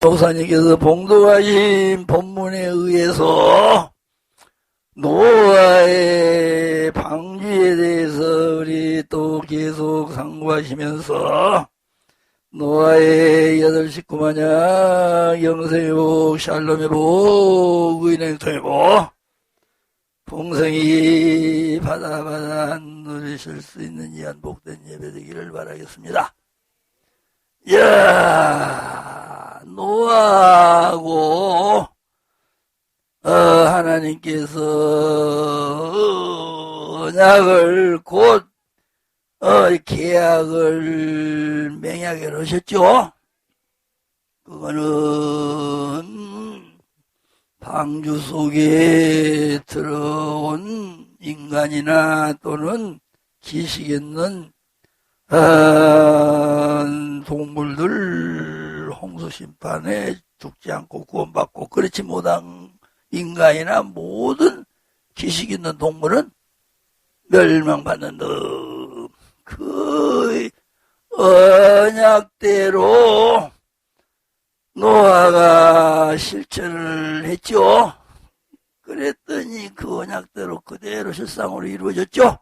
목사님께서 봉독하신 본문에 의해서 노아의 방주에 대해서 우리 또 계속 상고하시면서 노아의 8식구 마냥 영생의 복, 샬롬의 복, 의인의 통의 복, 풍성히 바다바다 누리실 수 있는 이한 복된 예배 되기를 바라겠습니다. 이야, 노아하고 하나님께서 언약을 곧 계약을 맹약을 하셨죠. 그거는 방주 속에 들어온 인간이나 또는 기식 있는 동물들 홍수 심판에 죽지 않고 구원받고 그렇지 못한 인간이나 모든 기식 있는 동물은 멸망받는 그 언약대로 노아가 실천을 했죠. 그랬더니 그 언약대로 그대로 실상으로 이루어졌죠.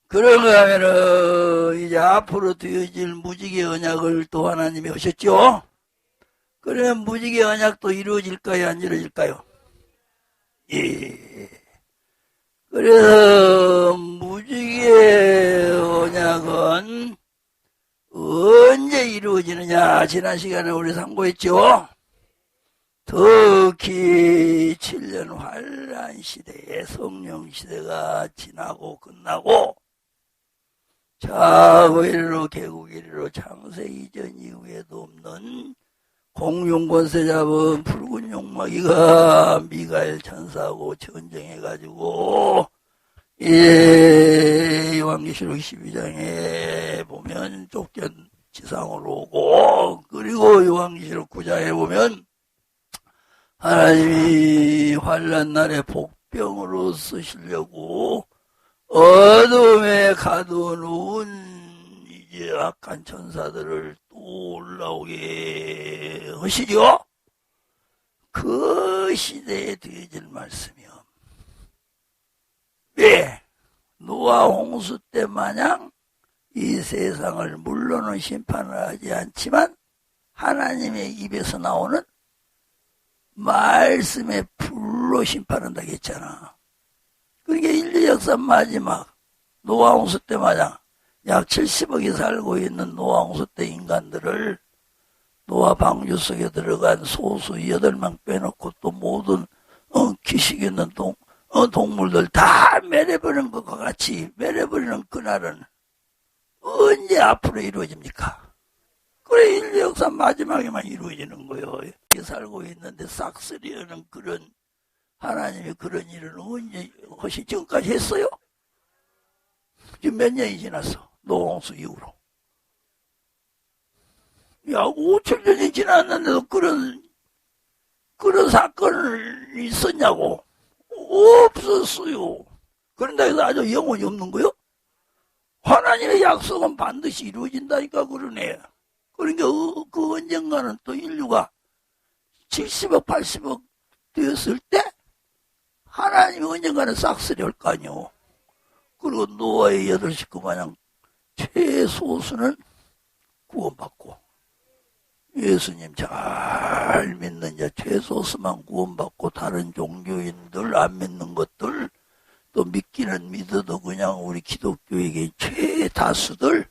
그런가 하면은 이제 앞으로 되어질 무지개 언약을 또 하나님이 하셨죠. 그러면 무지개 언약도 이루어질까요? 안 이루어질까요? 예. 그래서 무지개 언약은 언제 이루어지느냐? 지난 시간에 우리 상고했죠. 특히 7년 환란 시대에 성령 시대가 지나고 끝나고 자고 이르러 개국 이르러 창세 이전 이후에도 없는 공중 권세 잡은 붉은 용마귀가 미가엘 천사하고 전쟁해가지고 요한계시록 12장에 보면 쫓겨 지상으로 오고, 그리고 요한계시록 9장에 보면 하나님이 환란 날에 복병으로 쓰시려고 어둠에 가둬놓은 이제 악한 천사들을 또 올라오게 하시죠. 그 시대에 되어질 말씀이요. 왜? 노아 홍수 때 마냥 이 세상을 물론은 심판을 하지 않지만 하나님의 입에서 나오는 말씀의 불로 심판한다고 했잖아. 그러니까 인류 역사 마지막 노아 홍수 때 마냥 약 70억이 살고 있는 노아 홍수 때 인간들을 노아 방주 속에 들어간 소수 8명 빼놓고 또 모든 기식 있는 동물들 다 매려버리는 것과 같이 매려버리는 그날은 언제 앞으로 이루어집니까? 그래 인류 역사 마지막에만 이루어지는 거예요. 이렇게 살고 있는데 싹쓸이하는 그런 하나님이 그런 일을 언제 혹시 지금까지 했어요? 지금 몇 년이 지났어? 노홍수 이후로. 야, 5천년이 지났는데도 그런 사건이 있었냐고? 없었어요. 그런다 해서 아주 영원히 없는 거요? 하나님의 약속은 반드시 이루어진다니까 그러네. 그러니까 그 언젠가는 또 인류가 70억, 80억 되었을 때 하나님이 언젠가는 싹쓸이 할 거 아니오. 그리고 노아의 8식구 마냥 최소수는 구원받고 예수님 잘 믿는 자 최소수만 구원받고 다른 종교인들 안 믿는 것들 또 믿기는 믿어도 그냥 우리 기독교에게 최다수들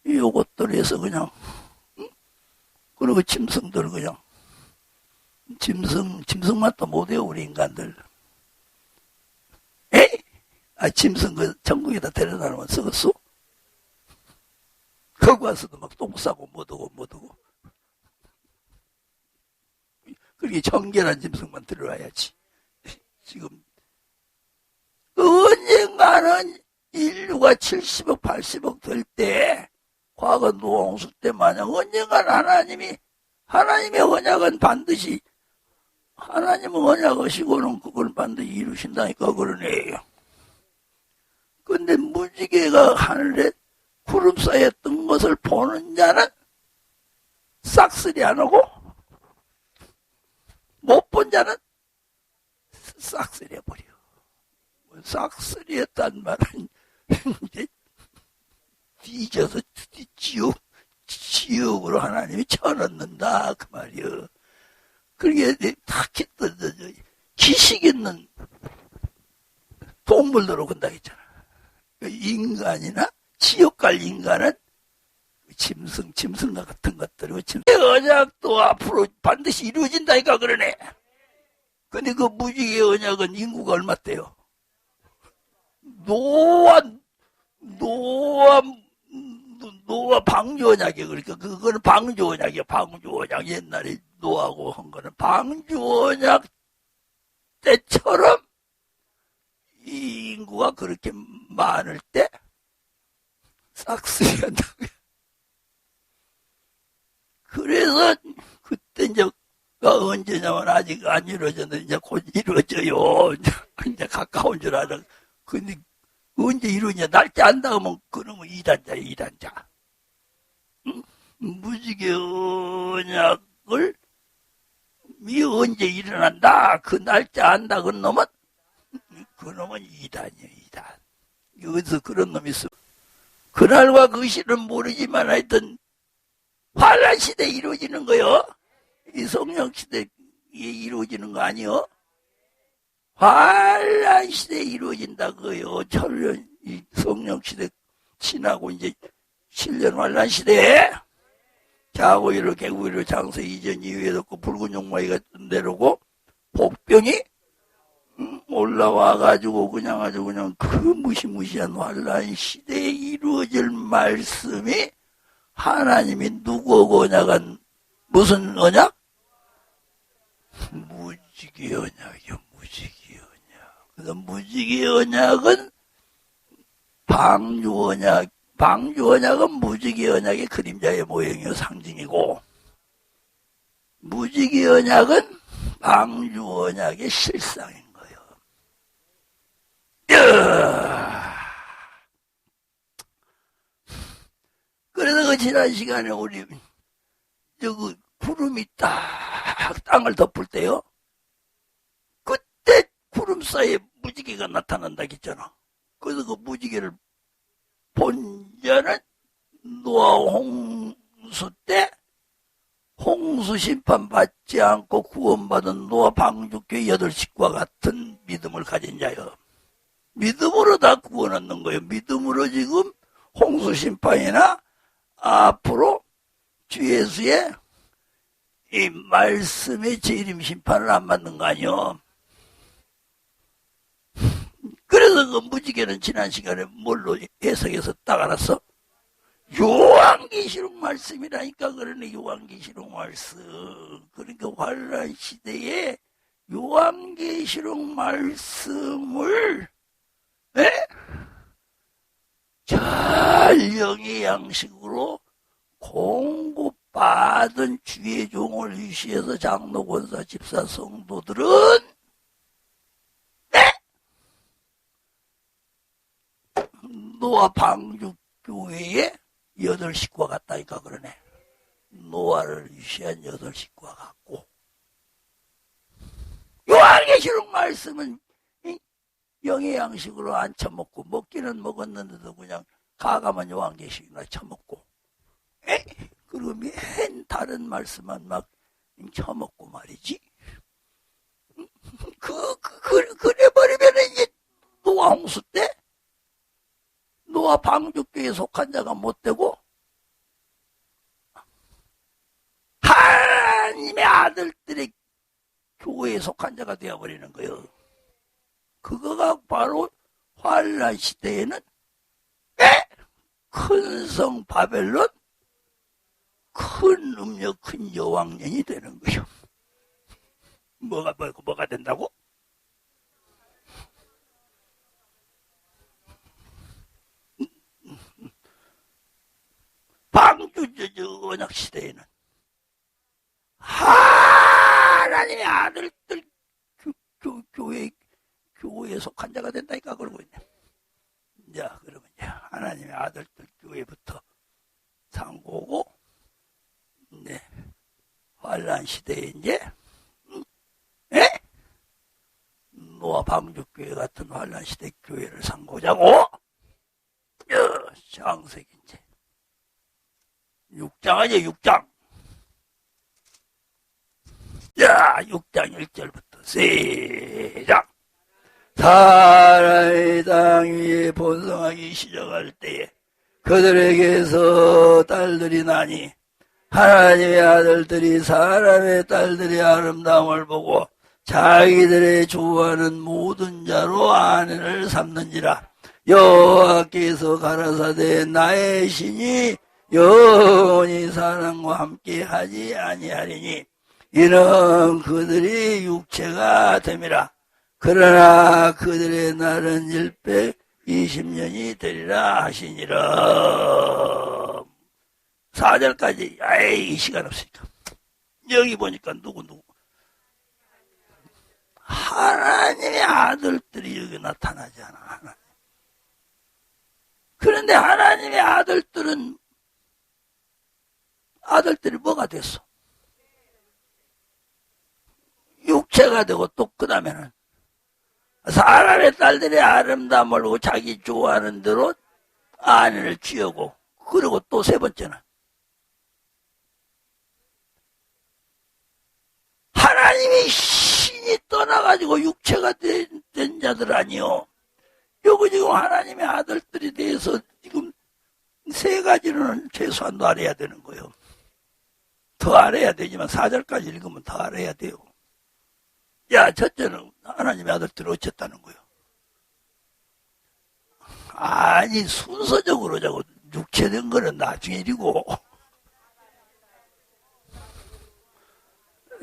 요것들에서 그냥 그리고 짐승들 그냥 짐승 맛도 못해요 우리 인간들. 에? 짐승 그 천국에다 데려다 놓으면 썩었어? 거기 와서도 막 똥 싸고 못하고 그렇게 정결한 짐승만 들어와야지. 지금 언젠가는 인류가 70억 80억 될 때 과거 노홍수 때 마냥 언젠가는 하나님의 언약은 반드시 하나님은 언약하시고는 그걸 반드시 이루신다니까 그러네요. 근데 무지개가 하늘에 구름 사이에 뜬 것을 보는 자는 싹 싹쓸이 안 하고 못 본 자는 싹쓸이 해버려. 싹쓸이 했단 말은 이제 뒤져서 지옥으로 하나님이 쳐넣는다 그 말이요. 그게 딱히 지식 있는 동물들로 건다 했잖아. 인간이나 지옥 갈 인간은 짐승과 같은 것들이고, 언약도 앞으로 반드시 이루어진다니까 그러네. 근데 그 무지개 언약은 인구가 얼마 돼요? 노아 방주 언약이야. 그러니까 그거는 방주 언약이야. 방주 언약. 옛날에 노하고 한 거는 방주 언약 때처럼 이 인구가 그렇게 많을 때 싹쓸이 한다고요. 그래서 그때 이제가 언제냐면 아직 안 이루어졌는데 이제 곧 이루어져요. 이제 가까운 줄 알아. 근데 언제 이루냐? 날짜 안다 하면 그러면 이단자야, 이단자. 응? 무지개 언약을 언제 일어난다? 그 날짜 안다 그 놈은 이단이야, 이단. 여기서 그런 놈이 있어. 그날과 그 시는 모르지만 하여튼 환란 시대에 이루어지는 거요. 이 성령 시대에 이루어지는 거 아니요. 환란 시대에 이루어진다 그요. 천년 이 성령 시대 지나고 이제 7년 환란 시대에 자고이로 개구이로 장서 이전 이후에 덮고 붉은 용마이가 내려오고 복병이 올라와가지고 그냥 아주 그냥 그 무시무시한 환란 시대에 이루어질 말씀이 하나님이 누구하고 언약한 무슨 언약? 무지개 언약이요. 무지개 언약. 그래서 무지개 언약은 방주 언약. 방주 언약은 무지개 언약의 그림자의 모형이요. 상징이고 무지개 언약은 방주 언약의 실상인 거예요. 그래서 그 지난 시간에 우리 저그 구름이 딱 땅을 덮을 때요. 그때 구름 사이에 무지개가 나타난다 했잖아. 그래서 그 무지개를 본 자는 노아 홍수 때 홍수 심판 받지 않고 구원받은 노아 방주교회 8식구와 같은 믿음을 가진 자요. 믿음으로 다 구원 얻는 거예요. 믿음으로 지금 홍수 심판이나 앞으로 주 예수의 이 말씀의 재림 심판을 안 받는 거 아니요. 그래서 그 무지개는 지난 시간에 뭘로 해석해서 딱 알았어? 요한계시록 말씀이라니까. 그러네. 요한계시록 말씀. 그러니까 환란 시대에 요한계시록 말씀을 잘 영의 양식으로 공급받은 주의 종을 위시해서 장로, 권사, 집사, 성도들은 노아 방주 교회의 8식구와 같다니까 그러네. 노아를 위시한 8식구와 같고, 요한계시록 말씀은 영의 양식으로 안 처먹고, 먹기는 먹었는데도 그냥 가감한 요한계시록이나 처먹고, 그리고 맨 다른 말씀만 막 처먹고 말이지. 그래버리면 이제 노아 홍수 때 노아 방주교에 속한 자가 못 되고 하나님의 아들들의 교회에 속한 자가 되어버리는 거예요. 그거가 바로 환란 시대에는 큰 성 바벨론, 큰 음녀, 큰 여왕년이 되는 거예요. 뭐가 된다고? 방주 언약 시대에는 하나님의 아들들 교회에 속한 자가 된다니까 그러고 있네. 자, 그러면 이제 하나님의 아들들 교회부터 상고고, 환란 시대에 이제 에? 노아 방주교회 같은 환란 시대 교회를 삼고자고 창세기 이제 6장 아니야 6장. 자 6장 1절부터 시작. 사람의 땅 위에 번성하기 시작할 때에 그들에게서 딸들이 나니 하나님의 아들들이 사람의 딸들의 아름다움을 보고 자기들의 좋아하는 모든 자로 아내를 삼는지라. 여호와께서 가라사대 나의 신이 영원히 사람과 함께 하지 아니하리니 이는 그들이 육체가 됨이라. 그러나 그들의 날은 120년이 되리라 하시니라. 4절까지 아이 시간 없으니까 여기 보니까 누구 하나님의 아들들이 여기 나타나지 않아. 하나님. 그런데 하나님의 아들들이 뭐가 됐어? 육체가 되고 또 그 다음에는 사람의 딸들의 아름다움을 보고 자기 좋아하는 대로 아내를 취하고 그리고 또 세 번째는 하나님이 신이 떠나가지고 육체가 된 자들 아니요. 요거 지금 하나님의 아들들에 대해서 지금 세 가지는 최소한도 알아야 되는 거예요. 더 알아야 되지만 4절까지 읽으면 더 알아야 돼요. 야, 첫째는 하나님의 아들들이 어쨌다는 거예요. 아니, 순서적으로 자고 육체된 거는 나중에 일이고,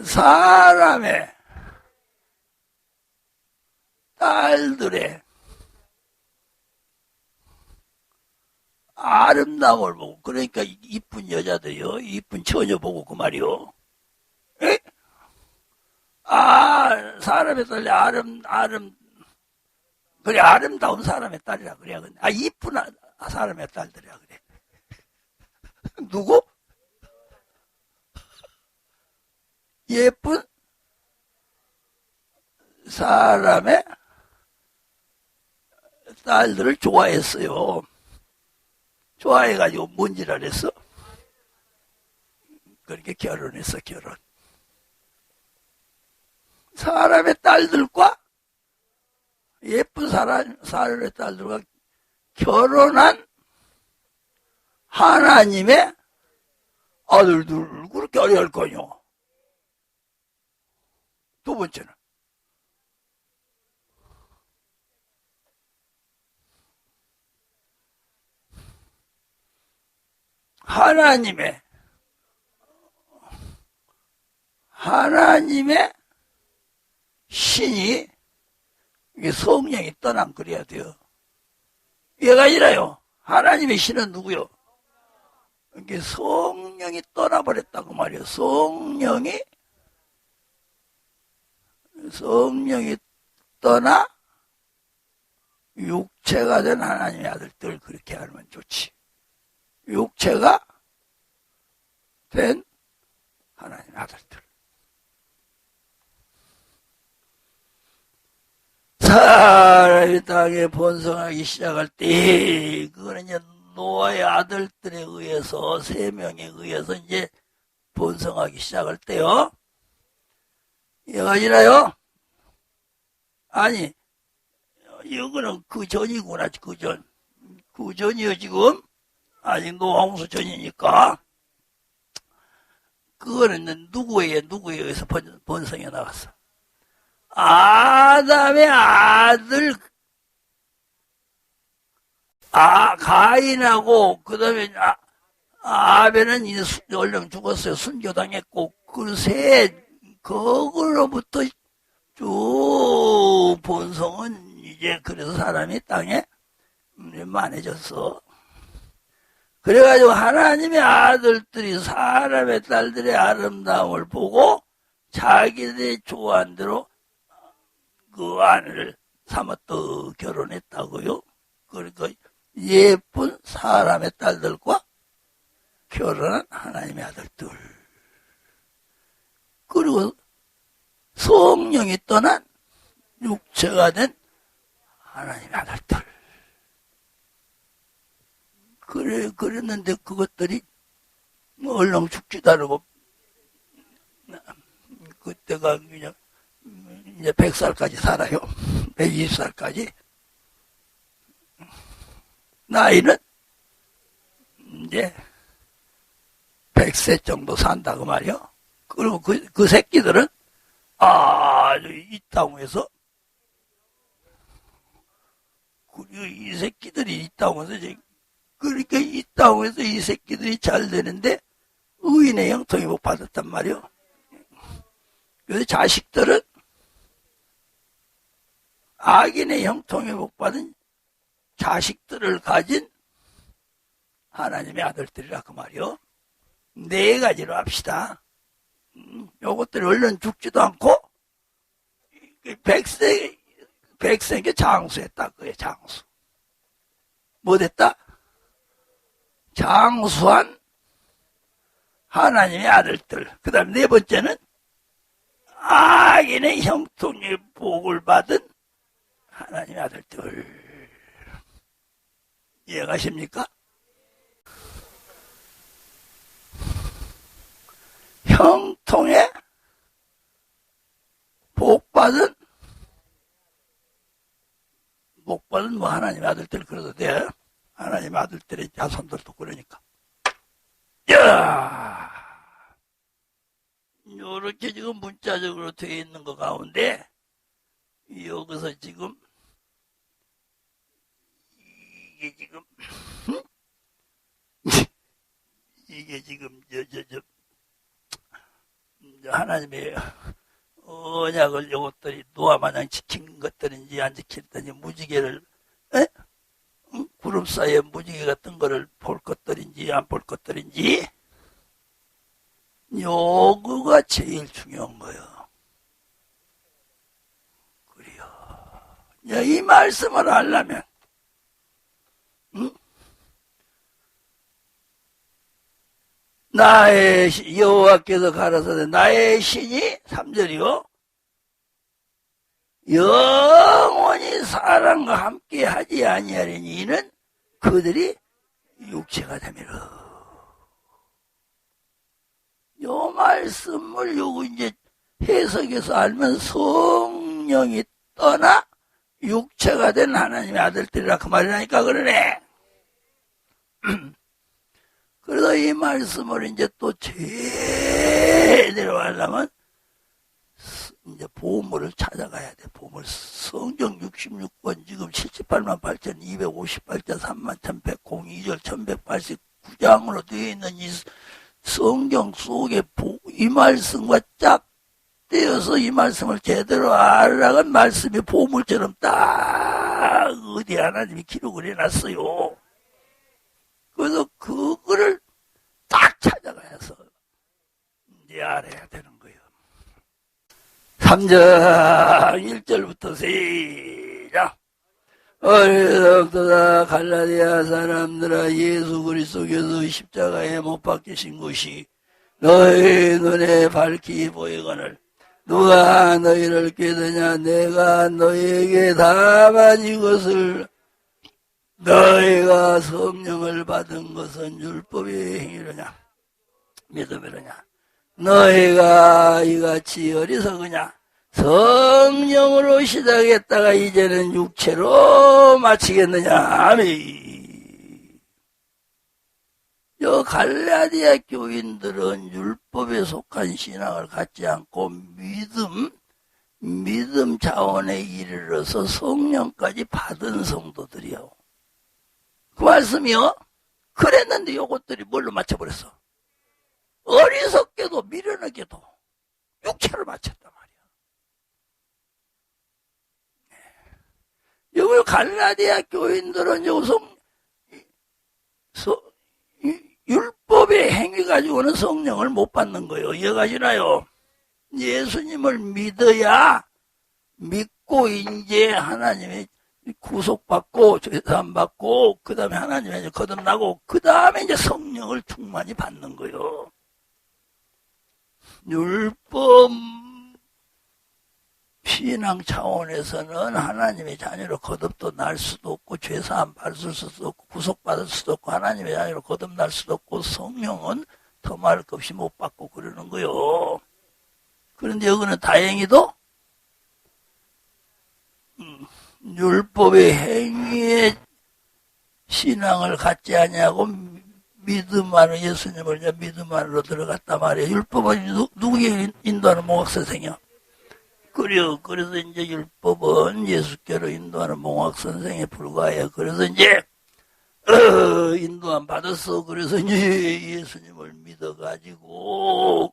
사람의 딸들의 아름다움을 보고, 그러니까 이쁜 여자들이요, 이쁜 처녀 보고 그 말이요. 에? 사람의 딸이 그래, 아름다운 사람의 딸이라 그래야. 이쁜 사람의 딸들이라 그래. 누구? 예쁜 사람의 딸들을 좋아했어요. 좋아해가지고 뭔지를 했어? 그렇게 결혼했어, 결혼. 사람의 딸들과 예쁜 사람의 딸들과 결혼한 하나님의 아들들 그렇게 어려울 거요. 두 번째는 하나님의 신이 성령이 떠난 그래야 돼요. 얘가 아니라요. 하나님의 신은 누구요? 이게 성령이 떠나버렸다고 말이에요. 성령이 떠나 육체가 된 하나님의 아들들 그렇게 하면 좋지. 육체가 된 하나님의 아들들. 사람이 땅에 번성하기 시작할 때, 그거는 이제 노아의 아들들에 의해서, 3명에 의해서 이제 번성하기 시작할 때요. 얘가 아니라요? 아니, 이거는 그 전이구나, 그 전. 그 전이요, 지금. 아직 노아 홍수 전이니까. 그거는 누구에 의해서 번성해 나갔어? 아담의 아들, 가인하고, 그 다음에, 아벨은 이제 얼른 죽었어요. 순교당했고, 그거로부터 쭉 본성은 이제 그래서 사람이 땅에 많아졌어. 그래가지고 하나님의 아들들이 사람의 딸들의 아름다움을 보고 자기들이 좋아한 대로 그 아내를 삼았더 결혼했다고요. 그러니까 예쁜 사람의 딸들과 결혼한 하나님의 아들들. 그리고 성령이 떠난 육체가 된 하나님의 아들들. 그랬는데 그것들이 얼렁 죽지도 않고, 그때가 그냥 이제 100살까지 살아요. 120살까지. 나이는 이제 100세 정도 산다고 말이요. 그리고 그 새끼들은 아주 이 땅에서, 그리고 이 새끼들이 이 땅에서 그러니까 이 땅에서 이 새끼들이 잘 되는데 의인의 형통이 못 받았단 말이요. 그래서 자식들은 악인의 형통에 못 받은 자식들을 가진 하나님의 아들들이라 그 말이요. 네 가지로 합시다. 요것들이 얼른 죽지도 않고 100세에 장수했다 그게 장수. 뭐 됐다? 장수한 하나님의 아들들. 그 다음 네 번째는 악인의 형통의 복을 받은 하나님의 아들들. 이해가십니까? 형통의 복받은 뭐 하나님의 아들들 그래도 돼. 하나님의 아들들의 자손들도 그러니까. 야, 요렇게 지금 문자적으로 되어 있는 것 가운데 여기서 지금 이게 지금 이게 지금 하나님의 언약을 요것들이 노아마냥 지킨 것들인지 안 지켰든지 무지개를 구름 사이에 무지개 같은 거를 볼 것들인지 안 볼 것들인지 요거가 제일 중요한 거예요. 그래요. 이 말씀을 하려면 나의 여호와께서 가라사대 나의 신이 3절이요 영원히 사람과 함께 하지 아니하리니 이는 그들이 육체가 되미라. 요 말씀을 요거 이제 해석해서 알면 성령이 떠나 육체가 된 하나님의 아들들이라 그 말이라니까 그러네. 그래서 이 말씀을 이제 또 제대로 하려면 이제 보물을 찾아가야 돼. 보물. 성경 66권 지금 78만 8,258자 3만 1,100공 2절 1,189장으로 되어 있는 이 성경 속에 이 말씀과 짝 떼어서 이 말씀을 제대로 알아간 말씀이 보물처럼 딱 어디 하나님이 기록을 해놨어요. 그래서 그거를 딱 찾아가서 이제 알아야 되는 거예요. 3절 1절부터 시작. 어리석도다 갈라디아 사람들아 예수 그리스도께서 십자가에 못 박히신 것이 너희 눈에 밝히 보이거늘 누가 너희를 깨드냐 내가 너희에게 다만 이것을 너희가 성령을 받은 것은 율법의 행위로냐 믿음이로냐 너희가 이같이 어리석으냐 성령으로 시작했다가 이제는 육체로 마치겠느냐 아멘. 요 갈라디아 교인들은 율법에 속한 신앙을 갖지 않고 믿음 차원에 이르러서 성령까지 받은 성도들이요. 그 말씀이요. 그랬는데 요것들이 뭘로 맞춰버렸어? 어리석게도 미련하게도 육체를 맞췄단 말이야. 여기 갈라디아 교인들은 율법의 행위 가지고는 성령을 못 받는 거예요. 이해가시나요? 예수님을 믿고 이제 하나님의 구속받고 죄사함받고 그 다음에 하나님의 이제 거듭나고 그 다음에 이제 성령을 충만히 받는 거예요. 율법 신앙 차원에서는 하나님의 자녀로 거듭도 날 수도 없고 죄사함 받을 수도 없고 구속받을 수도 없고 하나님의 자녀로 거듭날 수도 없고 성령은 더 말할 것 없이 못 받고 그러는 거요. 그런데 여기는 다행히도 율법의 행위의 신앙을 갖지 아니하고 믿음만으로 예수님을 이제 믿음만으로 들어갔단 말이에요. 율법은 누구에게 인도하는 몽학선생이요? 그래서 이제 율법은 예수께로 인도하는 몽학선생에 불과해요. 그래서 이제 인도함 받았어. 그래서 이제 예수님을 믿어가지고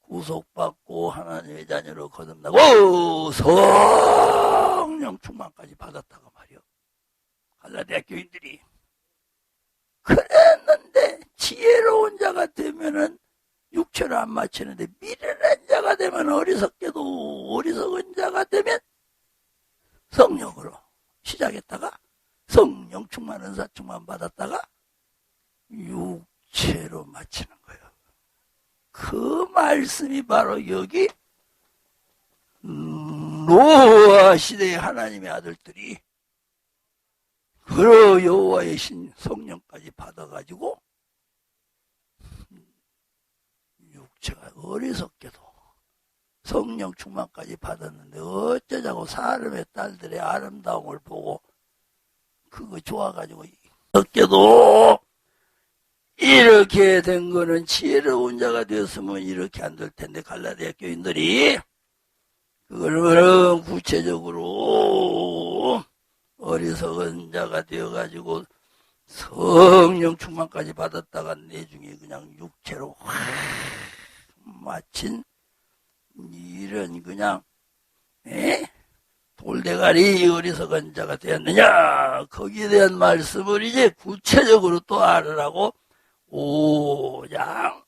구속받고 하나님의 자녀로 거듭나고 성령 충만까지 받았다고 말이요. 갈라디아 교인들이 그랬는데 지혜로운 자가 되면은 육체를 안 맞추는데 미련한 자가 되면 어리석게도 어리석은 자가 되면 성령으로 시작했다가 성령 충만 은사 충만 받았다가 육체로 마치는 거예요. 그 말씀이 바로 여기 노아 시대의 하나님의 아들들이 그 여호와의 신 성령까지 받아가지고 육체가 어리석게도 성령 충만까지 받았는데 어쩌자고 사람의 딸들의 아름다움을 보고 그거 좋아가지고 어깨도 이렇게 된 거는 지혜로운 자가 되었으면 이렇게 안 될 텐데 갈라디아 교인들이 그거는 구체적으로 어리석은 자가 되어가지고 성령 충만까지 받았다가 내중에 그냥 육체로 확 마친 이런 그냥 돌대가리 어리석은 자가 되었느냐 거기에 대한 말씀을 이제 구체적으로 또 알으라고 5장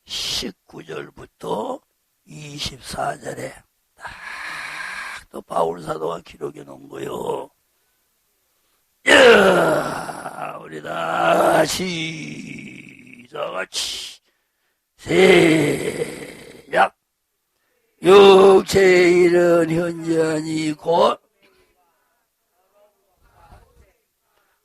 19절부터 24절에 딱 또 바울사도가 기록해 놓은 거요. 야, 우리 다 시작같이 세약 육체의 일은 현저하니 곧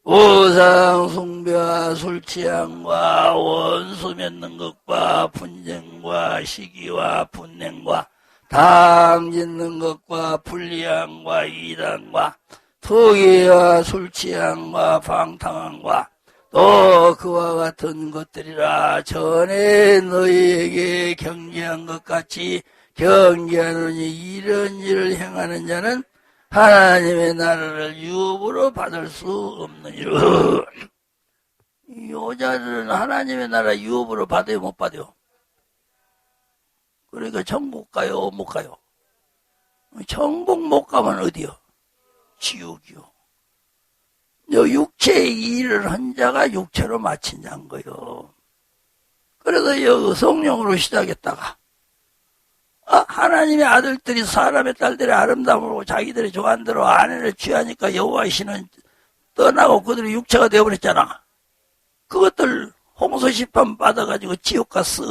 우상 숭배와 술 취함과 원수 맺는 것과 분쟁과 시기와 분냉과 당 짓는 것과 불리함과 이단과 투기와 술 취함과 방탕함과 또 그와 같은 것들이라 전에 너희에게 경계한 것 같이 경계하느니 이런 일을 행하는 자는 하나님의 나라를 유업으로 받을 수 없느니라. 여자들은 하나님의 나라 유업으로 받아요, 못 받아요? 그러니까 천국 가요, 못 가요? 천국 못 가면 어디요? 지옥이요. 육체의 일을 한 자가 육체로 마친 자인 거요. 그래서 여기 성령으로 시작했다가 하나님의 아들들이 사람의 딸들의 아름다움을 보고 자기들이 좋아하는 대로 아내를 취하니까 여호와의 신은 떠나고 그들이 육체가 되어버렸잖아. 그것들 홍수 심판 받아가지고 지옥 갔어.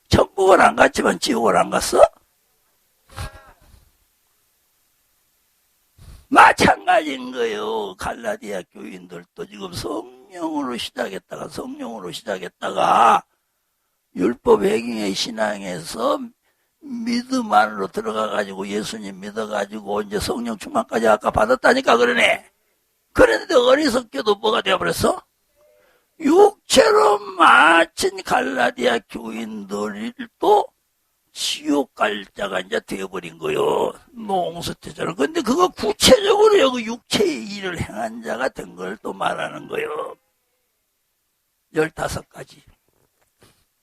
천국은 안 갔지만 지옥은 안 갔어? 마찬가지인 거예요. 갈라디아 교인들도 지금 성령으로 시작했다가 율법 행위의 신앙에서 믿음 안으로 들어가가지고 예수님 믿어가지고 이제 성령 충만까지 아까 받았다니까 그러네. 그런데 어리석게도 뭐가 되어버렸어? 육체로 마친 갈라디아 교인들도 지옥 갈 자가 이제 되어버린 거요. 노홍수 때처럼. 근데 그거 구체적으로 여기 육체의 일을 행한 자가 된 걸 또 말하는 거요. 15가지.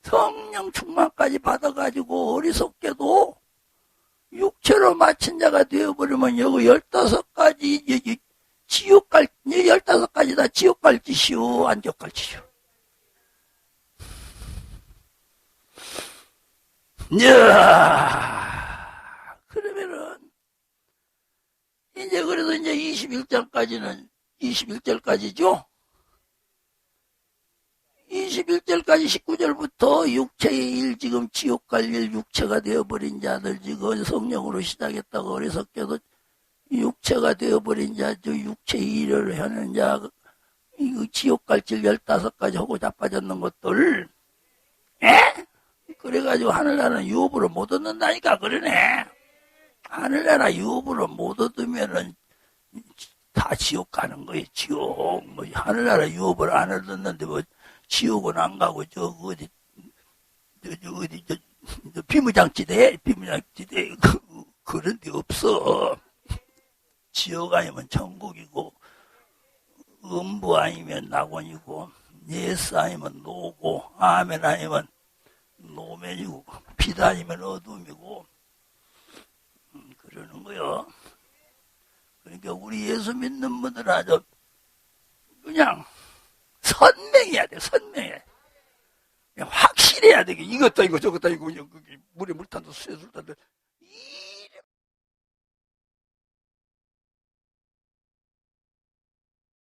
성령 충만까지 받아가지고 어리석게도 육체로 마친 자가 되어버리면 여기 15가지 지옥 갈 15가지 다 지옥 갈 짓이요 안 지옥 갈 짓이요. 그러면은 이제 그래서 이제 21장까지는 21절까지죠. 51절까지 19절부터 육체의 일, 지금 지옥 갈 일, 육체가 되어버린 자들, 지금 성령으로 시작했다고 어리석게도 육체가 되어버린 자, 저 육체의 일을 하는 자, 이거 지옥 갈 길 15가지 하고 자빠졌는 것들, 에? 그래가지고 하늘나라는 유업으로 못 얻는다니까, 그러네. 하늘나라 유업으로 못 얻으면은 다 지옥 가는 거예요, 지옥. 뭐, 하늘나라 유업을 안 얻었는데, 뭐, 지옥은 안 가고, 비무장지대, 그런 데 없어. 지옥 아니면 천국이고, 음부 아니면 낙원이고, 예스 아니면 노고, 아멘 아니면 노면이고, 빛 아니면 어둠이고, 그러는 거요. 그러니까 우리 예수 믿는 분들 아주 그냥 선명해야 돼, 선명해. 그냥 확실해야 돼. 이것도 아니고 저것도 아니고, 물에 물 탄다, 수에 술 탄다.